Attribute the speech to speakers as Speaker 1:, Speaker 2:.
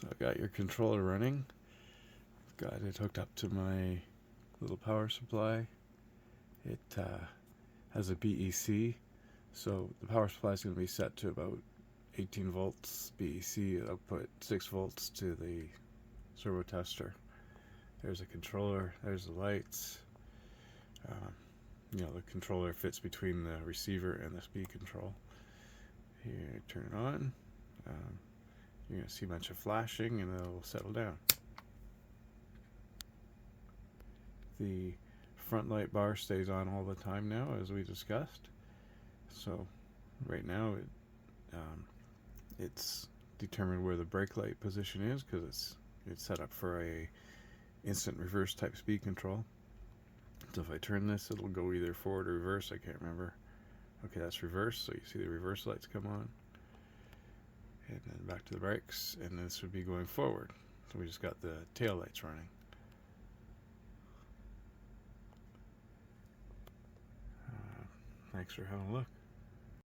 Speaker 1: So I got your controller running. Got it hooked up to my little power supply. It has a BEC, so the power supply is going to be set to about 18 volts BEC. I'll put 6 volts to the servo tester. There's a controller, there's the lights. The controller fits between the receiver and the speed control. Here, turn it on. You're going to see a bunch of flashing and it'll settle down. The front light bar stays on all the time now, as we discussed. So right now it's determined where the brake light position is, because it's set up for a instant reverse type speed control. So if I turn this, it'll go either forward or reverse. I can't remember. Okay, that's reverse, so you see the reverse lights come on. And then back to the brakes, and this would be going forward. So we just got the tail lights running. Thanks for having a look.